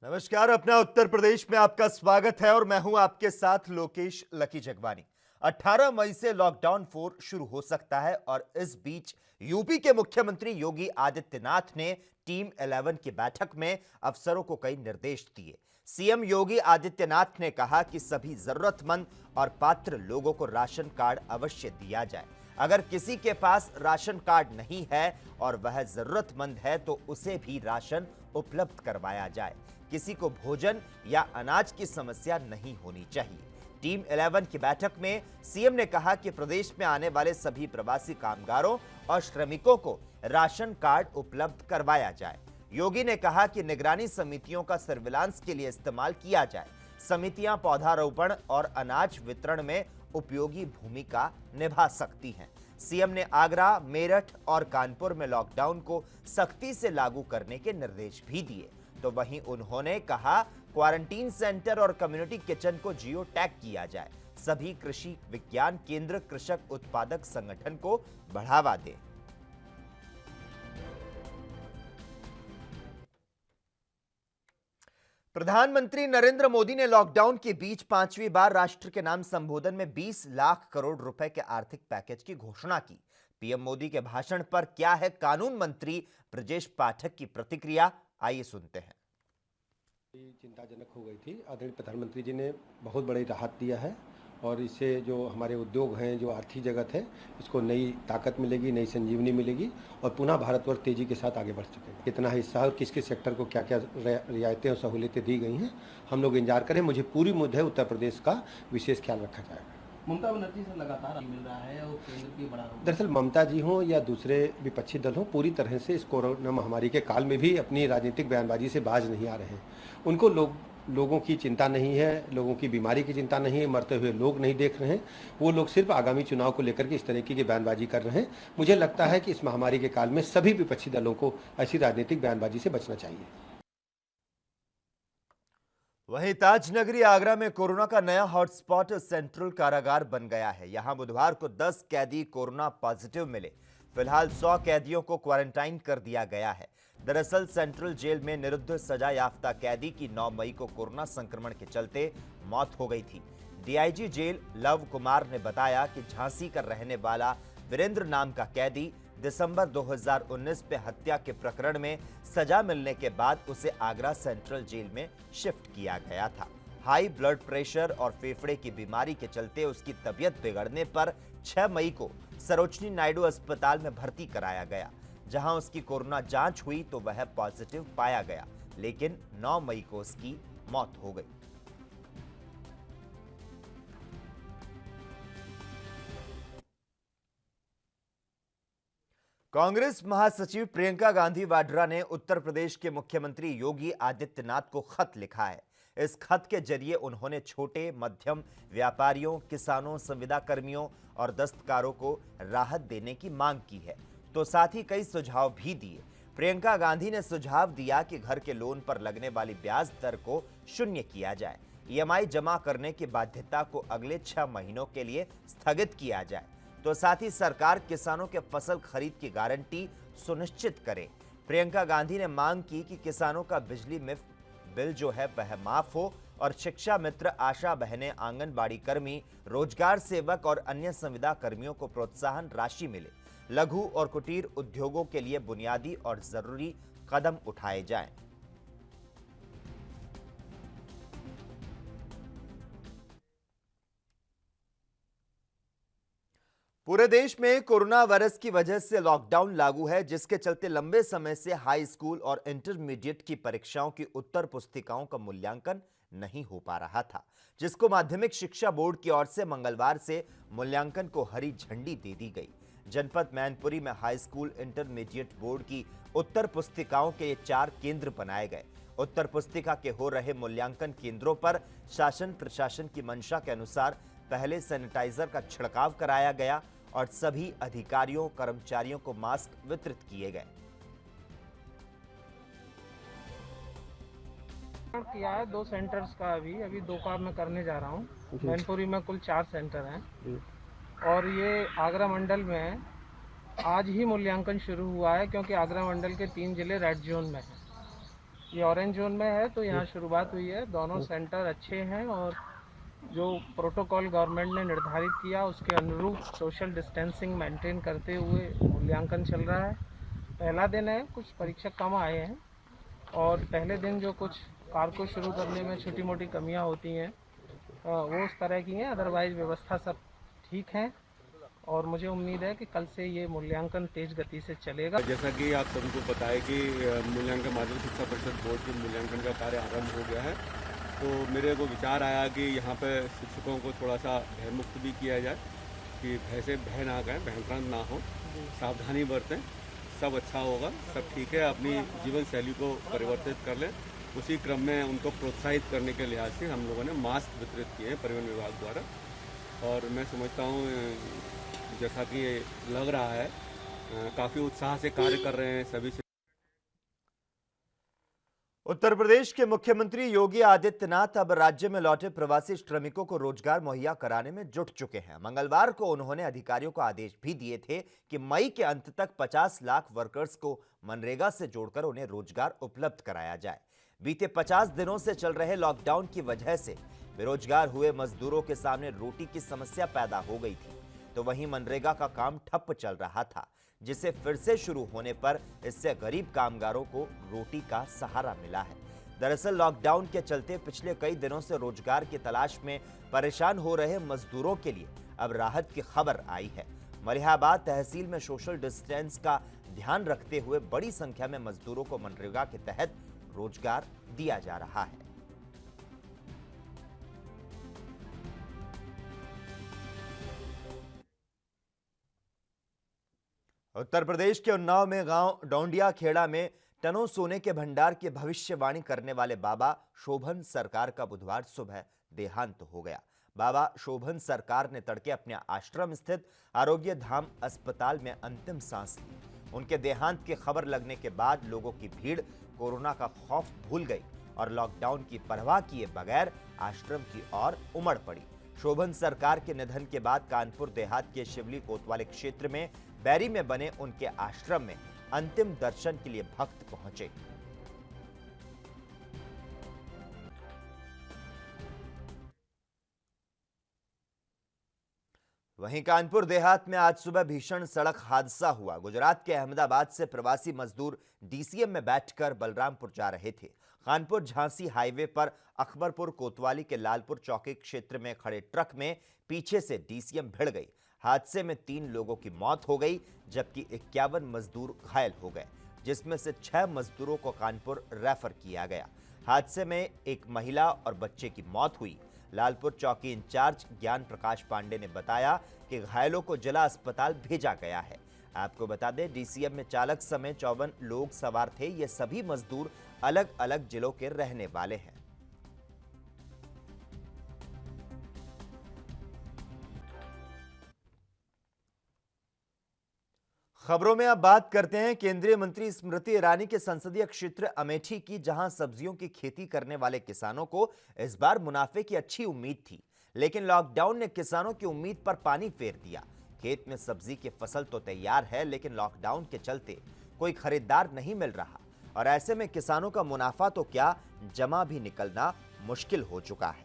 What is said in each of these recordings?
नमस्कार। अपना उत्तर प्रदेश में आपका स्वागत है और मैं हूं आपके साथ लोकेश लकी जगवानी। 18 मई से लॉकडाउन 4 शुरू हो सकता है और इस बीच यूपी के मुख्यमंत्री योगी आदित्यनाथ ने टीम 11 की बैठक में अफसरों को कई निर्देश दिए। सीएम योगी आदित्यनाथ ने कहा कि सभी जरूरतमंद और पात्र लोगों को राशन कार्ड अवश्य दिया जाए। अगर किसी के पास राशन कार्ड नहीं है और वह जरूरतमंद है तो उसे भी राशन उपलब्ध करवाया जाए। किसी को भोजन या अनाज की समस्या नहीं होनी चाहिए। टीम 11 की बैठक में सीएम ने कहा कि प्रदेश में आने वाले सभी प्रवासी कामगारों और श्रमिकों को राशन कार्ड उपलब्ध करवाया जाए। योगी ने कहा कि निगरानी समितियों का सर्विलांस के लिए इस्तेमाल किया जाए। समितियां पौधारोपण और अनाज वितरण में उपयोगी भूमिका निभा सकती हैं। सीएम ने आगरा, मेरठ और कानपुर में लॉकडाउन को सख्ती से लागू करने के निर्देश भी दिए। तो वहीं उन्होंने कहा क्वारंटीन सेंटर और कम्युनिटी किचन को जियो टैग किया जाए। सभी कृषि विज्ञान केंद्र कृषक उत्पादक संगठन को बढ़ावा दें। प्रधानमंत्री नरेंद्र मोदी ने लॉकडाउन के बीच 5वीं बार राष्ट्र के नाम संबोधन में 20 लाख करोड़ रुपए के आर्थिक पैकेज की घोषणा की। पीएम मोदी के भाषण पर क्या है कानून मंत्री ब्रजेश पाठक की प्रतिक्रिया, आइए सुनते हैं। चिंताजनक हो गई थी। आदरणीय प्रधानमंत्री जी ने बहुत बड़ी राहत दिया है और इससे जो हमारे उद्योग हैं, जो आर्थिक जगत है, इसको नई ताकत मिलेगी, नई संजीवनी मिलेगी और पुनः भारतवर्ष तेजी के साथ आगे बढ़ सकेगा। कितना हिस्सा और किस किस सेक्टर को क्या क्या रियायतें और सहूलियतें दी गई हैं, हम लोग इंतजार करें। मुझे पूरी उम्मीद है उत्तर प्रदेश का विशेष ख्याल रखा जाएगा। ममता बनर्जी से लगातार मिल रहा है और केंद्र की बड़ा दरअसल ममता जी हों या दूसरे विपक्षी दल हों, पूरी तरह से इस कोरोना महामारी के काल में भी अपनी राजनीतिक बयानबाजी से बाज नहीं आ रहे हैं। उनको लोगों की चिंता नहीं है, लोगों की बीमारी की चिंता नहीं है, मरते हुए लोग नहीं देख रहे हैं। वो लोग सिर्फ आगामी चुनाव को लेकर के इस तरीके की बयानबाजी कर रहे हैं। मुझे लगता है कि इस महामारी के काल में सभी विपक्षी दलों को ऐसी राजनीतिक बयानबाजी से बचना चाहिए। वहीं ताजनगरी आगरा में कोरोना का नया हॉटस्पॉट सेंट्रल कारागार बन गया है। यहां बुधवार को 10 कैदी कोरोना पॉजिटिव मिले। फिलहाल 100 कैदियों को क्वारंटाइन कर दिया गया है। दरअसल सेंट्रल जेल में निरुद्ध सजा याफ्ता कैदी की 9 मई को कोरोना संक्रमण के चलते मौत हो गई थी। डीआईजी जेल लव कुमार ने बताया कि झांसी का रहने वाला वीरेंद्र नाम का कैदी दिसंबर 2019 में हत्या के प्रकरण में सजा मिलने के बाद उसे आगरा सेंट्रल जेल में शिफ्ट किया गया था। हाई ब्लड प्रेशर और फेफड़े की बीमारी के चलते उसकी तबीयत बिगड़ने पर 6 मई को सरोजनी नायडू अस्पताल में भर्ती कराया गया, जहां उसकी कोरोना जांच हुई तो वह पॉजिटिव पाया गया, लेकिन 9 मई को उसकी मौत हो गई। कांग्रेस महासचिव प्रियंका गांधी वाड्रा ने उत्तर प्रदेश के मुख्यमंत्री योगी आदित्यनाथ को खत लिखा है। इस खत के जरिए उन्होंने छोटे मध्यम व्यापारियों, किसानों, संविदा कर्मियों और दस्तकारों को राहत देने की मांग की है, तो साथ ही कई सुझाव भी दिए। प्रियंका गांधी ने सुझाव दिया कि घर के लोन पर लगने वाली ब्याज दर को शून्य किया जाए, ईएमआई जमा करने की बाध्यता को अगले 6 महीनों के लिए स्थगित किया जाए, तो साथ ही सरकार किसानों के फसल खरीद की गारंटी सुनिश्चित करे। प्रियंका गांधी ने मांग की कि किसानों का बिजली बिल जो है वह माफ हो और शिक्षा मित्र, आशा बहनें, आंगनबाड़ी कर्मी, रोजगार सेवक और अन्य संविदा कर्मियों को प्रोत्साहन राशि मिले। लघु और कुटीर उद्योगों के लिए बुनियादी और जरूरी कदम उठाए जाएं। पूरे देश में कोरोना वायरस की वजह से लॉकडाउन लागू है, जिसके चलते लंबे समय से हाई स्कूल और इंटरमीडिएट की परीक्षाओं की उत्तर पुस्तिकाओं का मूल्यांकन नहीं हो पा रहा था, जिसको माध्यमिक शिक्षा बोर्ड की ओर से मंगलवार से मूल्यांकन को हरी झंडी दे दी गई। जनपद मैनपुरी में हाई स्कूल इंटरमीडिएट बोर्ड की उत्तर पुस्तिकाओं के 4 केंद्र बनाए गए। उत्तर पुस्तिका के हो रहे मूल्यांकन केंद्रों पर शासन प्रशासन की मंशा के अनुसार पहले सैनिटाइजर का छिड़काव कराया गया और सभी अधिकारियों कर्मचारियों को मास्क वितरित किए गए। किया है 2 सेंटर्स का, अभी 2 काम मैं करने जा रहा हूँ। मैनपुरी में कुल 4 सेंटर हैं और ये आगरा मंडल में आज ही मूल्यांकन शुरू हुआ है, क्योंकि आगरा मंडल के 3 जिले रेड जोन में हैं। ये ऑरेंज जोन में है, तो यहाँ शुरुआत हुई है। दोनों सेंटर अच्छे हैं और जो प्रोटोकॉल गवर्नमेंट ने निर्धारित किया उसके अनुरूप सोशल डिस्टेंसिंग मेंटेन करते हुए मूल्यांकन चल रहा है। पहला दिन है, कुछ परीक्षक कम आए हैं और पहले दिन जो कुछ कार्य को शुरू करने में छोटी मोटी कमियां होती हैं वो उस तरह की हैं। अदरवाइज़ व्यवस्था सब ठीक है और मुझे उम्मीद है कि कल से ये मूल्यांकन तेज गति से चलेगा। जैसा कि आप सभी को पता है कि मूल्यांकन माध्यमिक शिक्षा परिषद बोर्ड के मूल्यांकन का कार्य आरंभ हो गया है, तो मेरे को विचार आया कि यहाँ पर शिक्षकों को थोड़ा सा भयमुक्त भी किया जाए कि भय से भय ना गए, भयभ्रांत ना हो, सावधानी बरतें, सब अच्छा होगा, सब ठीक है। अपनी जीवन शैली को परिवर्तित कर लें। उसी क्रम में उनको प्रोत्साहित करने के लिहाज से हम लोगों ने मास्क वितरित किए हैं परिवहन विभाग द्वारा, और मैं समझता हूँ जैसा कि लग रहा है काफ़ी उत्साह से कार्य कर रहे हैं सभी। उत्तर प्रदेश के मुख्यमंत्री योगी आदित्यनाथ अब राज्य में लौटे प्रवासी श्रमिकों को रोजगार मुहैया कराने में जुट चुके हैं। मंगलवार को उन्होंने अधिकारियों को आदेश भी दिए थे कि मई के अंत तक 50 लाख वर्कर्स को मनरेगा से जोड़कर उन्हें रोजगार उपलब्ध कराया जाए। बीते 50 दिनों से चल रहे लॉकडाउन की वजह से बेरोजगार हुए मजदूरों के सामने रोटी की समस्या पैदा हो गई थी, तो वहीं मनरेगा का काम ठप्प चल रहा था, जिसे फिर से शुरू होने पर इससे गरीब कामगारों को रोटी का सहारा मिला है। दरअसल लॉकडाउन के चलते पिछले कई दिनों से रोजगार की तलाश में परेशान हो रहे मजदूरों के लिए अब राहत की खबर आई है। मलिहाबाद तहसील में सोशल डिस्टेंस का ध्यान रखते हुए बड़ी संख्या में मजदूरों को मनरेगा के तहत रोजगार दिया जा रहा है। उत्तर प्रदेश के उन्नाव में गांव डोंडिया खेड़ा में टनों सोने के भंडार की भविष्यवाणी करने वाले बाबा शोभन सरकार का बुधवार सुबह देहांत हो गया। बाबा शोभन सरकार ने तड़के अपने आश्रम स्थित आरोग्य धाम अस्पताल में अंतिम सांस ली। उनके देहांत की खबर लगने के बाद लोगों की भीड़ कोरोना का खौफ भूल गई और लॉकडाउन की परवाह किए बगैर आश्रम की ओर उमड़ पड़ी। शोभन सरकार के निधन के बाद कानपुर देहात के शिवली कोतवाली क्षेत्र में बैरी में बने उनके आश्रम में अंतिम दर्शन के लिए भक्त पहुंचे। वहीं कानपुर देहात में आज सुबह भीषण सड़क हादसा हुआ। गुजरात के अहमदाबाद से प्रवासी मजदूर डीसीएम में बैठकर बलरामपुर जा रहे थे। कानपुर झांसी हाईवे पर अकबरपुर कोतवाली के लालपुर चौकी क्षेत्र में खड़े ट्रक में पीछे से डीसीएम भिड़ गई। हादसे में 3 लोगों की मौत हो गई, जबकि 51 मजदूर घायल हो गए, जिसमें से 6 मजदूरों को कानपुर रेफर किया गया। हादसे में एक महिला और बच्चे की मौत हुई। लालपुर चौकी इंचार्ज ज्ञान प्रकाश पांडे ने बताया कि घायलों को जिला अस्पताल भेजा गया है। आपको बता दें, डीसीएम में चालक समेत 54 लोग सवार थे। ये सभी मजदूर अलग अलग जिलों के रहने वाले हैं। खबरों में अब बात करते हैं केंद्रीय मंत्री स्मृति ईरानी के संसदीय क्षेत्र अमेठी की, जहां सब्जियों की खेती करने वाले किसानों को इस बार मुनाफे की अच्छी उम्मीद थी, लेकिन लॉकडाउन ने किसानों की उम्मीद पर पानी फेर दिया। खेत में सब्जी की फसल तो तैयार है, लेकिन लॉकडाउन के चलते कोई खरीदार नहीं मिल रहा और ऐसे में किसानों का मुनाफा तो क्या, जमा भी निकलना मुश्किल हो चुका है।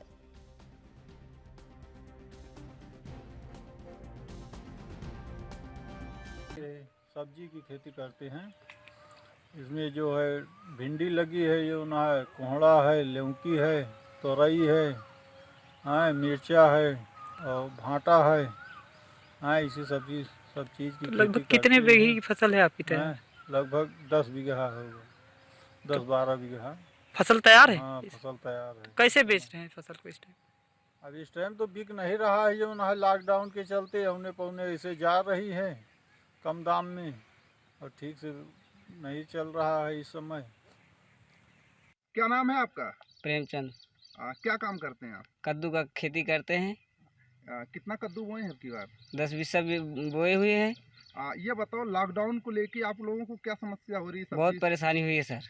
सब्जी की खेती करते हैं। इसमें जो है भिंडी लगी है, जो ना है कोहड़ा है, लौकी है, तोरई है, हाँ मिर्चा है और भाटा है। हाँ इसी सब चीज़ की लगभग कितने बीघे की फसल है आपकी तैयार? लगभग 10 बीघा होगा, 10-12 बीघा फसल तैयार है? हाँ फसल तैयार है। कैसे बेच रहे हैं फसल को इस टाइम? अब इस टाइम तो बिक नहीं रहा है, जो ना लॉकडाउन के चलते औने पौने ऐसे जा रही है कम दाम में और ठीक से नहीं चल रहा है इस समय। क्या नाम है आपका? प्रेमचंद। क्या काम करते हैं आप? कद्दू का खेती करते हैं। कितना कद्दू बोए हैं की बार? 10-20 सब बोए हुए हैं। ये बताओ लॉकडाउन को लेके आप लोगों को क्या समस्या हो रही है? बहुत परेशानी हुई है सर।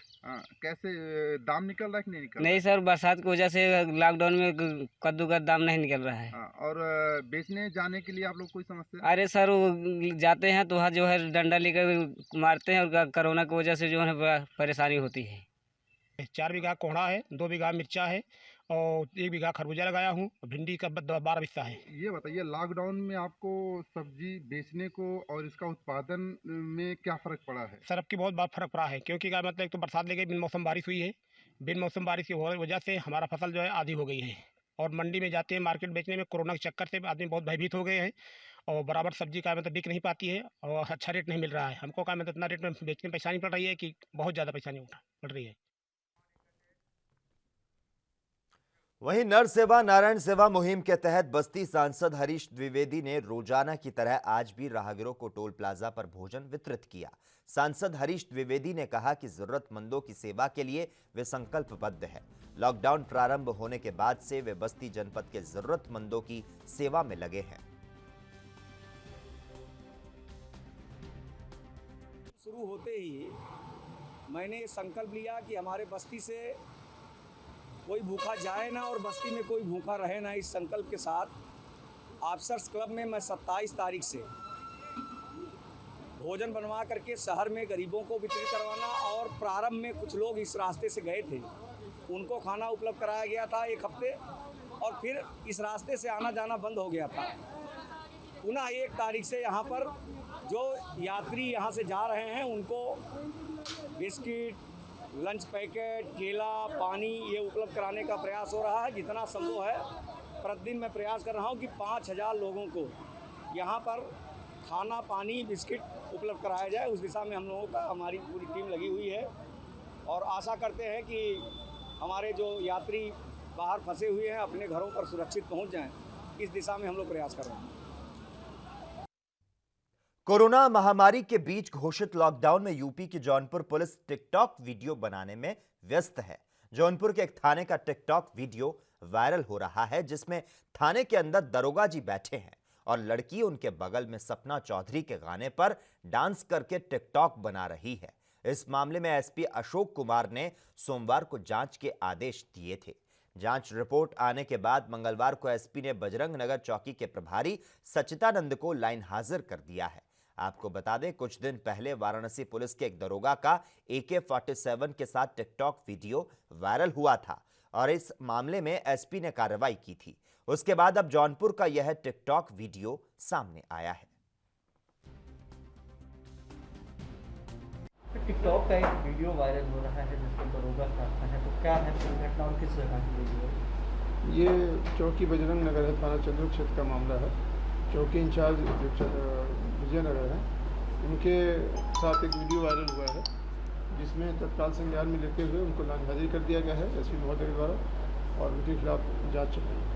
कैसे दाम निकल रहा है कि नहीं निकल नहीं सर, बरसात की वजह से लॉकडाउन में कद्दू का दाम नहीं निकल रहा है। और बेचने जाने के लिए आप लोग कोई समस्या? अरे सर वो जाते हैं तो वहाँ जो है डंडा लेकर मारते हैं और कोरोना की वजह से जो है परेशानी होती है। 4 बीघा कोहड़ा है, 2 बीघा मिर्चा है और 1 बीघा खरबूजा लगाया हूँ। भिंडी का 12 बिस्सा है। ये बताइए लॉकडाउन में आपको सब्जी बेचने को और इसका उत्पादन में क्या फर्क पड़ा है? सर अब की बहुत फर्क पड़ा है, क्योंकि क्या मतलब एक तो बरसात ले गई, बिन मौसम बारिश हुई है। बिन मौसम बारिश की वजह से हमारा फसल जो है आधी हो गई है और मंडी में जाते हैं मार्केट बेचने में कोरोना के चक्कर से आदमी बहुत भयभीत हो गए हैं और बराबर सब्जी का मतलब बिक नहीं पाती है और अच्छा रेट नहीं मिल रहा है। हमको क्या मतलब इतना रेट में बेचने में परेशानी पड़ रही है कि बहुत ज़्यादा परेशानी पड़ रही है। वहीं नर सेवा नारायण सेवा मुहिम के तहत बस्ती सांसद हरीश द्विवेदी ने रोजाना की तरह आज भी राहगीरों को टोल प्लाजा पर भोजन वितरित किया। सांसद हरीश द्विवेदी ने कहा कि जरूरतमंदों की सेवा के लिए वे संकल्पबद्ध है। लॉकडाउन प्रारंभ होने के बाद से वे बस्ती जनपद के जरूरतमंदों की सेवा में लगे हैं। शुरू होते ही मैंने संकल्प लिया कि हमारे बस्ती से कोई भूखा जाए ना और बस्ती में कोई भूखा रहे ना। इस संकल्प के साथ ऑफिसर्स क्लब में मैं 27 तारीख से भोजन बनवा करके शहर में गरीबों को वितरित करवाना और प्रारंभ में कुछ लोग इस रास्ते से गए थे, उनको खाना उपलब्ध कराया गया था 1 हफ्ते और फिर इस रास्ते से आना जाना बंद हो गया था। पुनः 1 तारीख से यहाँ पर जो यात्री यहाँ से जा रहे हैं उनको बिस्किट, लंच पैकेट, केला, पानी ये उपलब्ध कराने का प्रयास हो रहा है। जितना संभव है प्रतिदिन मैं प्रयास कर रहा हूँ कि 5000 लोगों को यहाँ पर खाना, पानी, बिस्किट उपलब्ध कराया जाए। उस दिशा में हम लोगों का हमारी पूरी टीम लगी हुई है और आशा करते हैं कि हमारे जो यात्री बाहर फंसे हुए हैं अपने घरों पर सुरक्षित पहुँच जाएँ। इस दिशा में हम लोग प्रयास कर रहे हैं। कोरोना महामारी के बीच घोषित लॉकडाउन में यूपी की जौनपुर पुलिस टिकटॉक वीडियो बनाने में व्यस्त है। जौनपुर के एक थाने का टिकटॉक वीडियो वायरल हो रहा है जिसमें थाने के अंदर दरोगा जी बैठे हैं और लड़की उनके बगल में सपना चौधरी के गाने पर डांस करके टिकटॉक बना रही है। इस मामले में एसपी अशोक कुमार ने सोमवार को जांच के आदेश दिए थे। जांच रिपोर्ट आने के बाद मंगलवार को एसपी ने बजरंग नगर चौकी के प्रभारी सचितानंद को लाइन हाजिर कर दिया है। आपको बता दें कुछ दिन पहले वाराणसी पुलिस के एक दरोगा का AK-47 के साथ टिकटॉक वीडियो वायरल हुआ था और इस मामले में एसपी ने कार्रवाई की थी। उसके बाद अब जौनपुर का यह टिकटॉक वीडियो सामने आया है। टिकटॉक का एक वीडियो वायरल हो रहा है जिसको दरोगा कहता है, तो क्या है पूरी घटना और किस जगह की वीडियो है? ये चौकी बजरंग नगर है, थाना चंद्र क्षेत्र का मामला है। चौकी इंचार्ज विजयनगर है, उनके साथ एक वीडियो वायरल हुआ है जिसमें तत्काल संज्ञान में लेते हुए उनको लाइन हाजिर कर दिया गया है एसपी महोदय के द्वारा और उनके खिलाफ जांच चल रही है।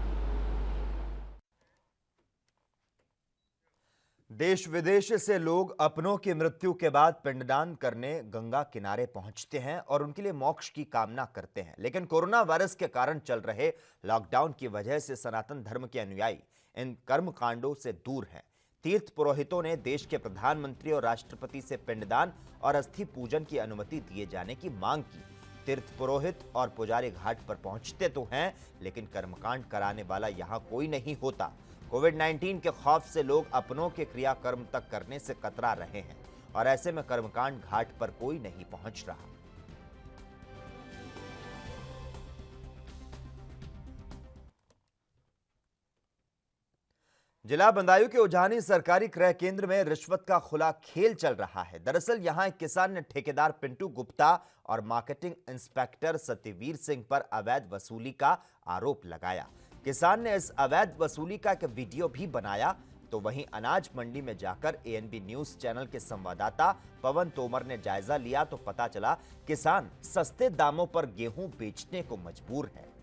देश विदेश से लोग अपनों की मृत्यु के बाद पिंडदान करने गंगा किनारे पहुंचते हैं और उनके लिए मोक्ष की कामना करते हैं। लेकिन कोरोना वायरस के कारण चल रहे लॉकडाउन की वजह से सनातन धर्म के अनुयायी इन कर्मकांडों से दूर हैं। तीर्थ पुरोहितों ने देश के प्रधानमंत्री और राष्ट्रपति से पिंडदान और अस्थि पूजन की अनुमति दिए जाने की मांग की। तीर्थ पुरोहित और पुजारी घाट पर पहुंचते तो हैं, लेकिन कर्मकांड कराने वाला यहां कोई नहीं होता। कोविड-19 के खौफ से लोग अपनों के क्रियाकर्म तक करने से कतरा रहे हैं और ऐसे में कर्मकांड घाट पर कोई नहीं पहुंच रहा। जिला बदायूं के उजानी सरकारी क्रय केंद्र में रिश्वत का खुला खेल चल रहा है। दरअसल यहां एक किसान ने ठेकेदार पिंटू गुप्ता और मार्केटिंग इंस्पेक्टर सत्यवीर सिंह पर अवैध वसूली का आरोप लगाया। किसान ने इस अवैध वसूली का एक वीडियो भी बनाया तो वहीं अनाज मंडी में जाकर ANB न्यूज चैनल के संवाददाता पवन तोमर ने जायजा लिया तो पता चला किसान सस्ते दामों पर गेहूं बेचने को मजबूर है।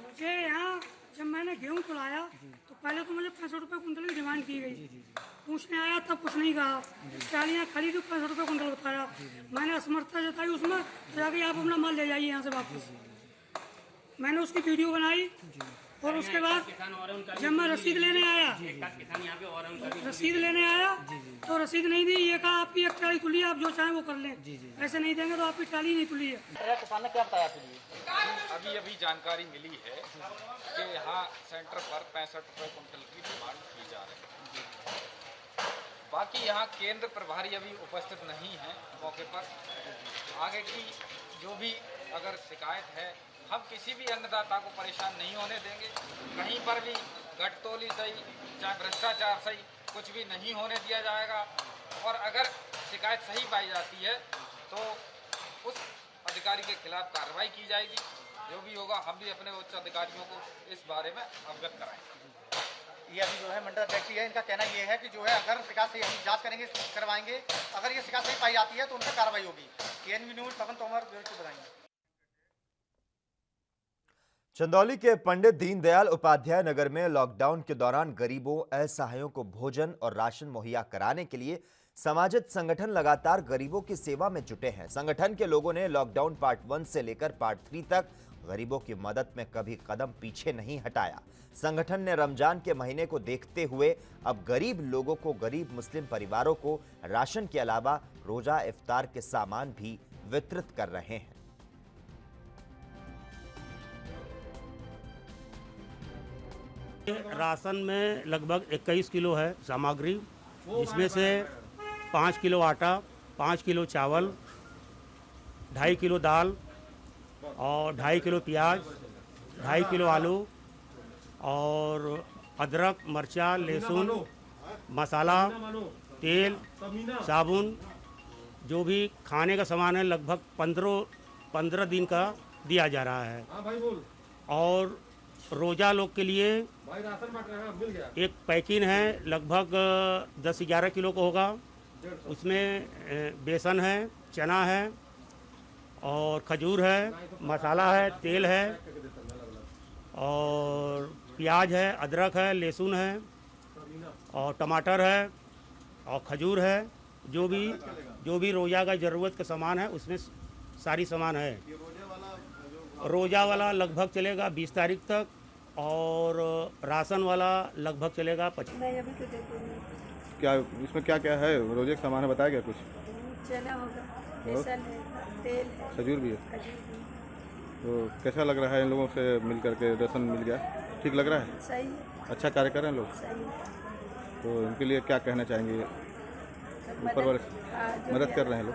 मुझे यहाँ जब मैंने गेहूँ खुलाया तो पहले तो मुझे 65 रुपये कुंटल की डिमांड की गई। पूछने आया तब कुछ नहीं कहा, चालियाँ खरीदी 65 रुपये कुंटल बताया। मैंने असमर्थता जताई उसमें, तो जाके आप अपना माल ले जाइए यहाँ से वापस। मैंने उसकी वीडियो बनाई और उसके बाद जब मैं रसीद लेने आया तो रसीद नहीं दी। ये कहा आपकी एक ट्राली खुली है, आप जो चाहें वो कर लें, ऐसे नहीं देंगे तो आपकी ट्राली नहीं खुली है। किसान ने क्या बताया अभी जानकारी मिली है कि यहाँ सेंटर पर 65 रुपये कुंटल की डिमांड की जा रही है। बाकी चूंकि यहाँ केंद्र प्रभारी अभी उपस्थित नहीं है मौके पर, आगे की जो भी अगर शिकायत है हम किसी भी अन्नदाता को परेशान नहीं होने देंगे। कहीं पर भी गठतोली सही चाहे भ्रष्टाचार सही कुछ भी नहीं होने दिया जाएगा, और अगर शिकायत सही पाई जाती है तो उस अधिकारी के खिलाफ कार्रवाई की जाएगी। जो भी होगा हम भी अपने उच्च अधिकारियों को इस बारे में अवगत कराएंगे। ये अभी जो है मंडल अध्यक्ष है, इनका कहना ये है कि जो है अगर शिकायत सही हम जांच करेंगे, करवाएंगे, अगर ये शिकायत सही पाई जाती है तो उन पर कार्रवाई होगी। केएनवी न्यूज़ पवन तोमर बताएंगे। चंदौली के पंडित दीनदयाल उपाध्याय नगर में लॉकडाउन के दौरान गरीबों असहायों को भोजन और राशन मुहैया कराने के लिए समाजिक संगठन लगातार गरीबों की सेवा में जुटे हैं। संगठन के लोगों ने लॉकडाउन पार्ट 1 से लेकर पार्ट 3 तक गरीबों की मदद में कभी कदम पीछे नहीं हटाया। संगठन ने रमजान के महीने को देखते हुए अब गरीब लोगों को, गरीब मुस्लिम परिवारों को राशन के अलावा रोजा इफ्तार के सामान भी वितरित कर रहे हैं। राशन में लगभग 21 किलो है सामग्री, इसमें से 5 किलो आटा, 5 किलो चावल, 2.5 किलो दाल और 2.5 किलो प्याज, 2.5 किलो आलू और अदरक, मिर्चा, लहसुन, मसाला, तेल, साबुन, जो भी खाने का सामान है लगभग 15 दिन का दिया जा रहा है। और रोजा लोग के लिए एक पैकिंग है लगभग 10-11 किलो का होगा। उसमें बेसन है, चना है और खजूर है, मसाला है, तेल है और प्याज है, अदरक है, लहसुन है और टमाटर है और खजूर है। जो भी रोजा का ज़रूरत का सामान है उसमें सारी सामान है। रोजा वाला लगभग चलेगा 20 तारीख तक और राशन वाला लगभग चलेगा 25। क्या इसमें क्या क्या है रोजे का सामान है, बताया क्या कुछ? चना होगा, बेसन है, तेल है, खजूर भी है। तो कैसा लग रहा है इन लोगों से मिल करके? राशन मिल गया, ठीक लग रहा है? सही है। अच्छा कार्य कर रहे हैं लोग। सही है। तो इनके लिए क्या कहना चाहेंगे? ऊपर वाले मदद कर रहे हैं लोग।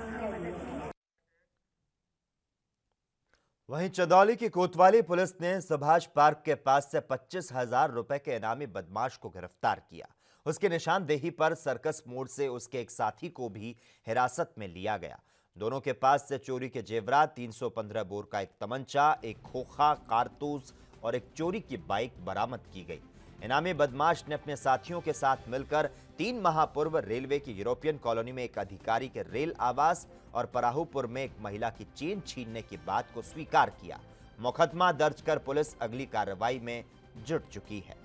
वहीं चंदौली की कोतवाली पुलिस ने सुभाष पार्क के पास से 25,000 रुपए के इनामी बदमाश को गिरफ्तार किया। उसकी निशानदेही पर सर्कस मोड़ से उसके एक साथी को भी हिरासत में लिया गया। दोनों के पास से चोरी के जेवरात, 315 बोर का एक तमंचा, एक खोखा, कारतूस और एक चोरी की बाइक बरामद की गई। इनामी बदमाश ने अपने साथियों के साथ मिलकर 3 माह पूर्व रेलवे की यूरोपियन कॉलोनी में एक अधिकारी के रेल आवास और पराहुपुर में एक महिला की चेन छीनने की बात को स्वीकार किया। मुकदमा दर्ज कर पुलिस अगली कार्रवाई में जुट चुकी है।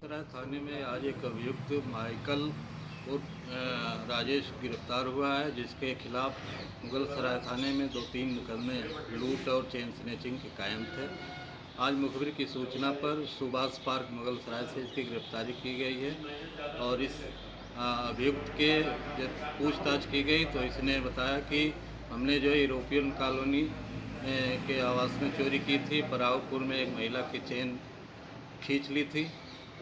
थाने में आज एक अभियुक्त माइकल और राजेश गिरफ्तार हुआ है, जिसके खिलाफ मुगलसराय थाने में 2-3 मुकदमे लूट और चेन स्नैचिंग के कायम थे। आज मुखबिर की सूचना पर सुभाष पार्क मुगलसराय से इसकी गिरफ्तारी की गई है और इस अभियुक्त के जब पूछताछ की गई तो इसने बताया कि हमने जो यूरोपियन कॉलोनी के आवास में चोरी की थी, पराहुपुर में एक महिला की चेन खींच ली थी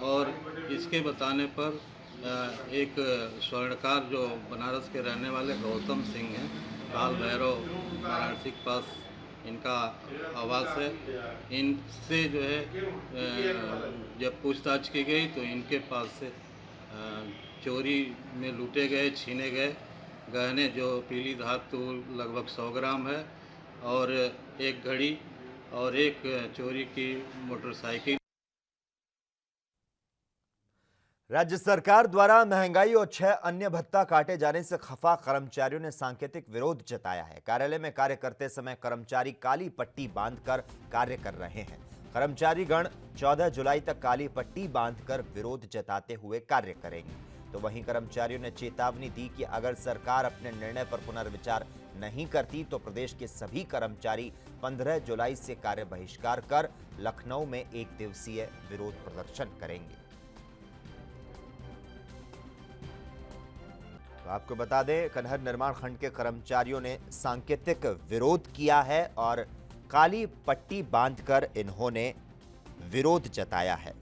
और इसके बताने पर एक स्वर्णकार जो बनारस के रहने वाले गौतम सिंह हैं, काल भैरव वाराणसी के पास इनका आवास है, इनसे जो है जब पूछताछ की गई तो इनके पास से चोरी में लूटे गए, छीने गए गहने जो पीली धातु लगभग 100 ग्राम है और एक घड़ी और एक चोरी की मोटरसाइकिल। राज्य सरकार द्वारा महंगाई और 6 अन्य भत्ता काटे जाने से खफा कर्मचारियों ने सांकेतिक विरोध जताया है। कार्यालय में कार्य करते समय कर्मचारी काली पट्टी बांधकर कार्य कर रहे हैं। कर्मचारी गण 14 जुलाई तक काली पट्टी बांधकर विरोध जताते हुए कार्य करेंगे। तो वहीं कर्मचारियों ने चेतावनी दी कि अगर सरकार अपने निर्णय पर पुनर्विचार नहीं करती तो प्रदेश के सभी कर्मचारी 15 जुलाई से कार्य बहिष्कार कर लखनऊ में 1 दिवसीय विरोध प्रदर्शन करेंगे। तो आपको बता दें, कन्हर निर्माण खंड के कर्मचारियों ने सांकेतिक विरोध किया है और काली पट्टी बांधकर इन्होंने विरोध जताया है।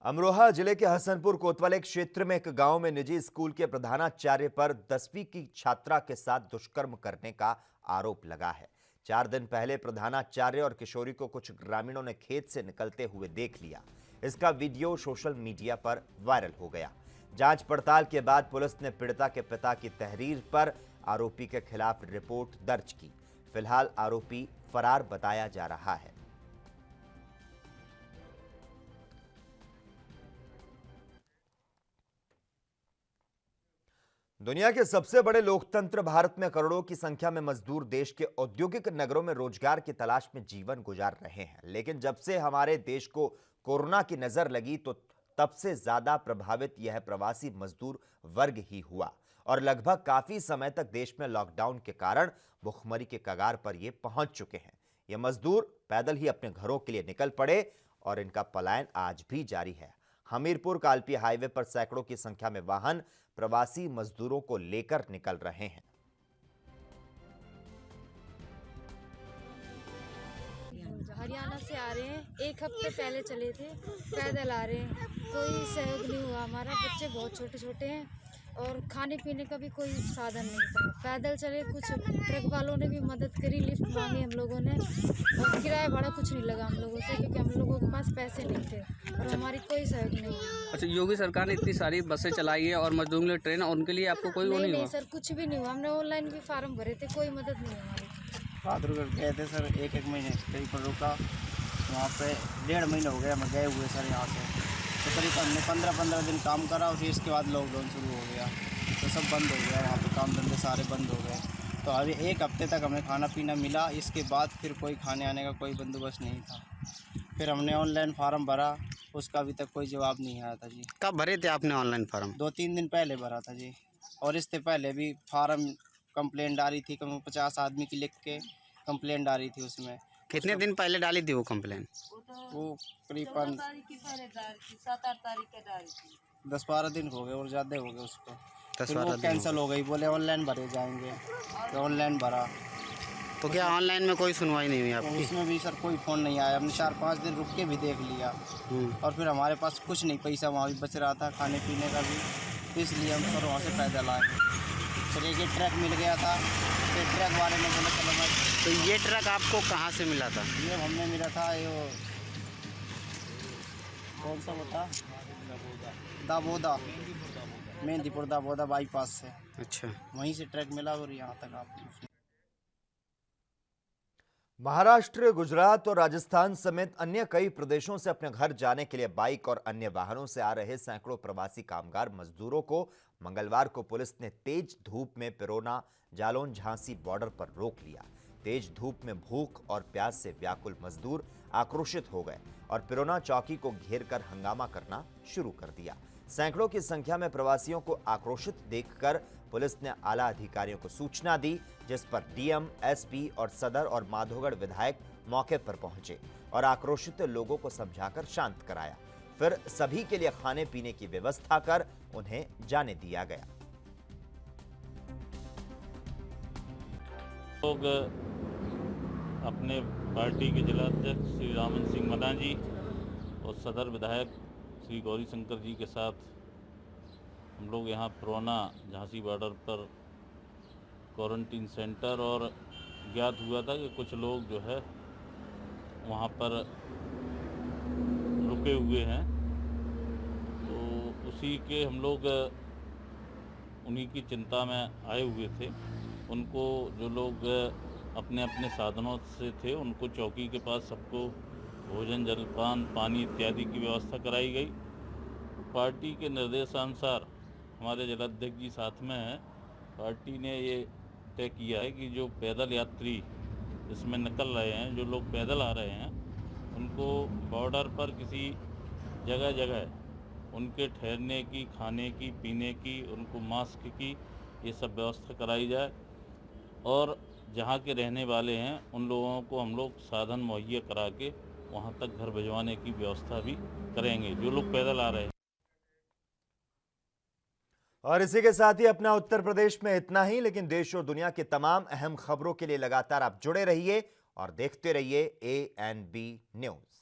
अमरोहा जिले के हसनपुर कोतवाल क्षेत्र में एक गांव में निजी स्कूल के प्रधानाचार्य पर 10वीं की छात्रा के साथ दुष्कर्म करने का आरोप लगा है। 4 दिन पहले प्रधानाचार्य और किशोरी को कुछ ग्रामीणों ने खेत से निकलते हुए देख लिया। इसका वीडियो सोशल मीडिया पर वायरल हो गया। जांच पड़ताल के बाद पुलिस ने पीड़िता के पिता की तहरीर पर आरोपी के खिलाफ रिपोर्ट दर्ज की। फिलहाल आरोपी फरार बताया जा रहा है। दुनिया के सबसे बड़े लोकतंत्र भारत में करोड़ों की संख्या में मजदूर देश के औद्योगिक नगरों में रोजगार की तलाश में जीवन गुजार रहे हैं। लेकिन जब से हमारे देश को कोरोना की नजर लगी तो तब से ज्यादा प्रभावित यह प्रवासी मजदूर वर्ग ही हुआ और लगभग काफी समय तक देश में लॉकडाउन के कारण भुखमरी के कगार पर ये पहुंच चुके हैं। ये मजदूर पैदल ही अपने घरों के लिए निकल पड़े और इनका पलायन आज भी जारी है। हमीरपुर कालपी हाईवे पर सैकड़ों की संख्या में वाहन प्रवासी मजदूरों को लेकर निकल रहे हैं। हरियाणा से आ रहे हैं, 1 हफ्ते पहले चले थे, पैदल आ रहे हैं, कोई सहयोग नहीं हुआ। हमारा बच्चे बहुत छोटे छोटे हैं और खाने पीने का भी कोई साधन नहीं था। पैदल चले, कुछ ट्रक वालों ने भी मदद करी, लिफ्ट मांगे हम लोगों ने और किराया भाड़ा कुछ नहीं लगा हम लोगों से क्योंकि हम लोगों के पास पैसे नहीं थे और हमारी कोई सहयोग नहीं हुआ। अच्छा, योगी सरकार ने इतनी सारी बसें चलाई है और मजदूरों के लिए ट्रेन, और उनके लिए आपको कोई वो नहीं हुआ? सर, कुछ भी नहीं हुआ। हमने ऑनलाइन भी फार्म भरे थे, कोई मदद नहीं हमारी। बहादुरगढ़ गए थे सर, एक महीने कहीं पर रुका, वहाँ पे 1.5 महीने हो गया हमें गए हुए सर। यहाँ से तो करीब हमने 15 दिन काम करा और फिर इसके बाद लॉकडाउन शुरू हो गया तो सब बंद हो गया, वहाँ पे काम धंधे सारे बंद हो गए। तो अभी 1 हफ्ते तक हमें खाना पीना मिला, इसके बाद फिर कोई खाने आने का कोई बंदोबस्त नहीं था। फिर हमने ऑनलाइन फार्म भरा, उसका अभी तक कोई जवाब नहीं आया था जी। कब भरे थे आपने ऑनलाइन फार्म? 2-3 दिन पहले भरा था जी। और इससे पहले भी फार्म कंप्लेंट डाली थी, कम 50 आदमी की लिख के कंप्लेंट डाली थी उसमें। कितने दिन पहले डाली थी वो कंप्लेंट? वो करीबन 7-8 तारीख के डाली थी। 10-12 दिन हो गए और ज़्यादा हो गए उसको। 10-12 दिन कैंसिल हो गई, बोले ऑनलाइन भरे जाएंगे, तो ऑनलाइन भरा। तो क्या ऑनलाइन में कोई सुनवाई नहीं हुई आपकी? उसमें भी सर कोई फ़ोन नहीं आया। हमने 4-5 दिन रुक के भी देख लिया और फिर हमारे पास कुछ नहीं, पैसा वहाँ भी बच रहा था खाने पीने का भी, तो इसलिए हम सर वहाँ से पैदल आए। फिर एक ट्रक मिल गया था, फिर ट्रक वाले ने बोला चलो मैं। तो ये ट्रक आपको कहाँ से मिला था? ये हमें मिला था, ये कौन सा होता, दाबोदा, मेहंदीपुर दाबोदा बाईपास से। अच्छा, वहीं से ट्रक मिला और यहाँ तक आप। महाराष्ट्र, गुजरात और राजस्थान समेत अन्य कई प्रदेशों से अपने घर जाने के लिए बाइक और अन्य वाहनों से आ रहे सैकड़ों प्रवासी कामगार मजदूरों को मंगलवार को पुलिस ने तेज धूप में पिरोना जालौन झांसी बॉर्डर पर रोक लिया। तेज धूप में भूख और प्यास से व्याकुल मजदूर आक्रोशित हो गए और पिरोना चौकी को घेर कर हंगामा करना शुरू कर दिया। सैकड़ों की संख्या में प्रवासियों को आक्रोशित देखकर पुलिस ने आला अधिकारियों को सूचना दी, जिस पर डीएम, एसपी और सदर और माधोगढ़ विधायक मौके पर पहुंचे और आक्रोशित लोगों को समझाकर शांत कराया। फिर सभी के लिए खाने पीने की व्यवस्था कर उन्हें जाने दिया गया। लोग अपने पार्टी के जिलाध्यक्ष श्री रामन सिंह मना जी और सदर विधायक श्री गौरी शंकर जी के साथ हम लोग यहाँ पिरोना झांसी बॉर्डर पर क्वारंटीन सेंटर, और ज्ञात हुआ था कि कुछ लोग जो है वहाँ पर रुके हुए हैं, तो उसी के हम लोग उन्हीं की चिंता में आए हुए थे। उनको जो लोग अपने अपने साधनों से थे उनको चौकी के पास सबको भोजन, जलपान, पानी इत्यादि की व्यवस्था कराई गई। पार्टी के निर्देशानुसार हमारे जिलाध्यक्ष जी साथ में हैं, पार्टी ने ये तय किया है कि जो पैदल यात्री इसमें निकल रहे हैं, जो लोग पैदल आ रहे हैं, उनको बॉर्डर पर किसी जगह जगह उनके ठहरने की, खाने की, पीने की, उनको मास्क की, ये सब व्यवस्था कराई जाए और जहाँ के रहने वाले हैं उन लोगों को हम लोग साधन मुहैया करा के वहाँ तक घर भिजवाने की व्यवस्था भी करेंगे जो लोग पैदल आ रहे हैं। और इसी के साथ ही अपना उत्तर प्रदेश में इतना ही, लेकिन देश और दुनिया की तमाम अहम खबरों के लिए लगातार आप जुड़े रहिए और देखते रहिए ANB न्यूज़।